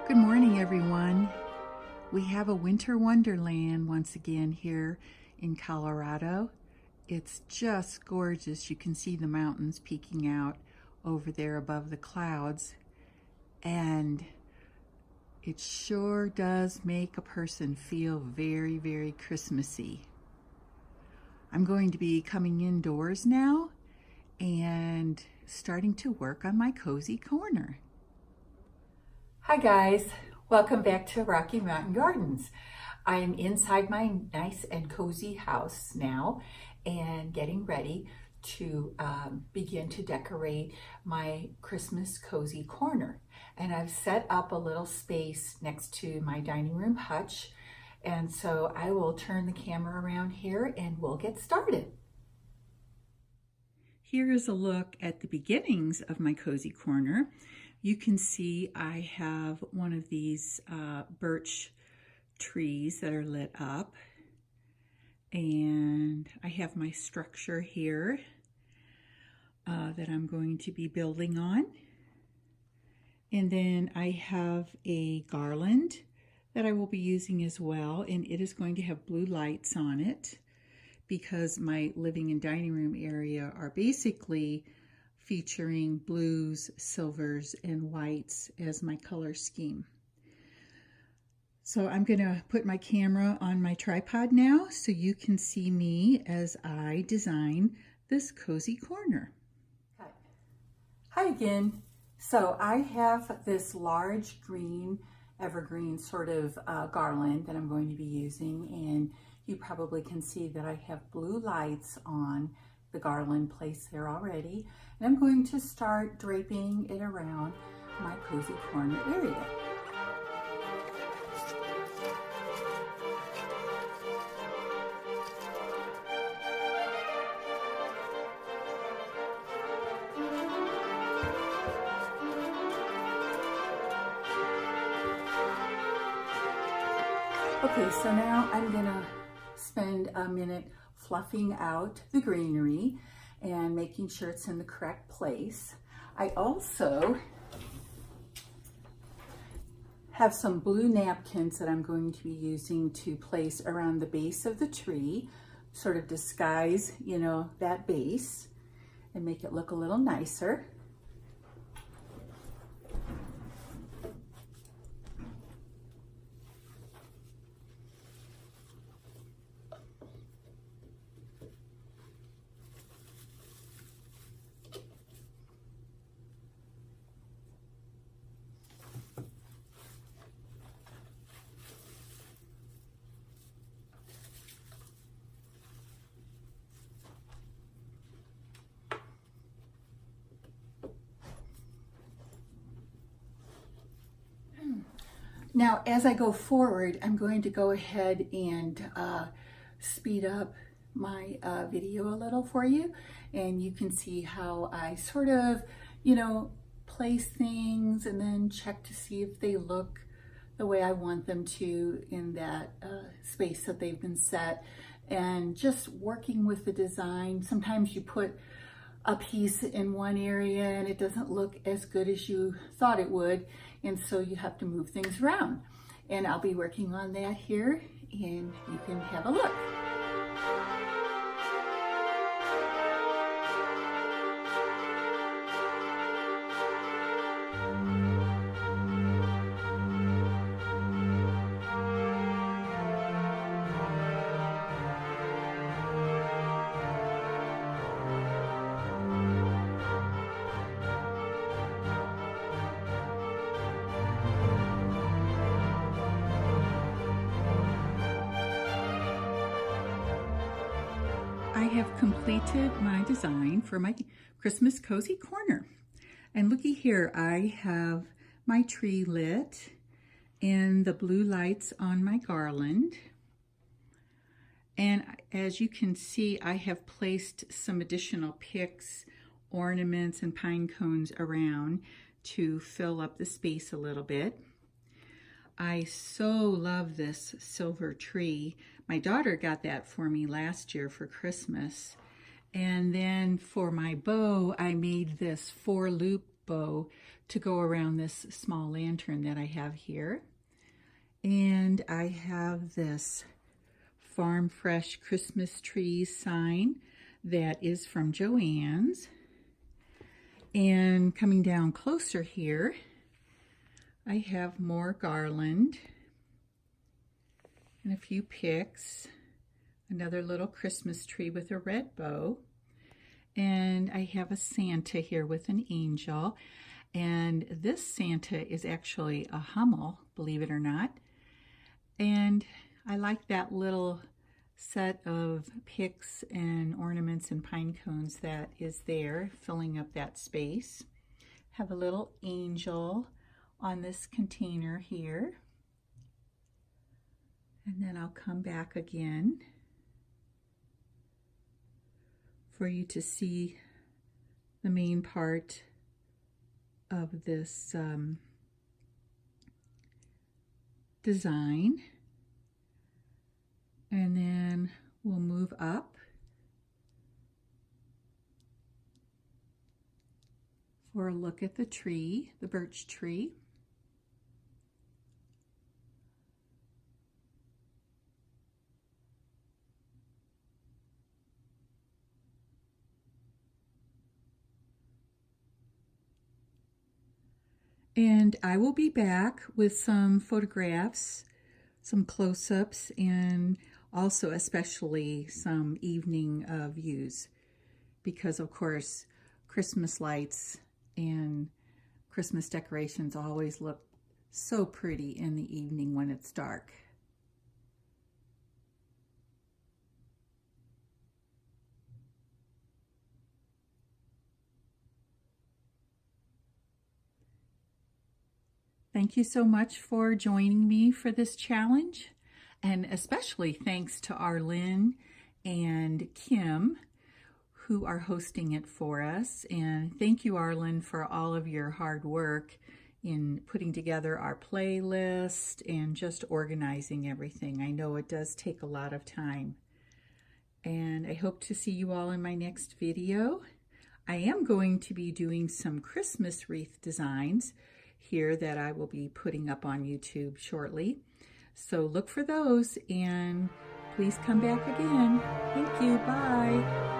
Good morning, everyone. We have a winter wonderland once again here in Colorado. It's just gorgeous. You can see the mountains peeking out over there above the clouds, and it sure does make a person feel very, very Christmassy. I'm going to be coming indoors now and starting to work on my cozy corner. Hi guys, welcome back to Rocky Mountain Gardens. I am inside my nice and cozy house now and getting ready to begin to decorate my Christmas cozy corner. And I've set up a little space next to my dining room hutch, and so I will turn the camera around here and we'll get started. Here is a look at the beginnings of my cozy corner. You can see I have one of these birch trees that are lit up, and I have my structure here that I'm going to be building on. And then I have a garland that I will be using as well, and it is going to have blue lights on it because my living and dining room area are basically featuring blues, silvers, and whites as my color scheme. So I'm going to put my camera on my tripod now so you can see me as I design this cozy corner. Hi again. So I have this large green evergreen sort of garland that I'm going to be using, and you probably can see that I have blue lights on the garland placed there already, and I'm going to start draping it around my cozy corner area. Okay, so now I'm gonna spend a minute fluffing out the greenery and making sure it's in the correct place. I also have some blue napkins that I'm going to be using to place around the base of the tree, sort of disguise, you know, that base and make it look a little nicer. Now, as I go forward, I'm going to go ahead and speed up my video a little for you, and you can see how I sort of, you know, place things and then check to see if they look the way I want them to in that space that they've been set, and just working with the design. Sometimes you put a piece in one area and it doesn't look as good as you thought it would, and so you have to move things around. And I'll be working on that here, and you can have a look. I have completed my design for my Christmas cozy corner. And looky here, I have my tree lit and the blue lights on my garland. And as you can see, I have placed some additional picks, ornaments, and pine cones around to fill up the space a little bit. I so love this silver tree. My daughter got that for me last year for Christmas. And then for my bow, I made this 4-loop bow to go around this small lantern that I have here. And I have this Farm Fresh Christmas tree sign that is from Joann's. And coming down closer here, I have more garland and a few picks, another little Christmas tree with a red bow, and I have a Santa here with an angel. And this Santa is actually a Hummel, believe it or not. And I like that little set of picks and ornaments and pine cones that is there, filling up that space. Have a little angel on this container here. And then I'll come back again for you to see the main part of this design. And then we'll move up for a look at the tree, the birch tree. And I will be back with some photographs, some close-ups, and also especially some evening views, because of course Christmas lights and Christmas decorations always look so pretty in the evening when it's dark. Thank you so much for joining me for this challenge, and especially thanks to Arlene and Kim who are hosting it for us. And thank you, Arlene, for all of your hard work in putting together our playlist and just organizing everything. I know it does take a lot of time. And I hope to see you all in my next video. I am going to be doing some Christmas wreath designs here that I will be putting up on YouTube shortly. So look for those, and please come back again. Thank you. Bye.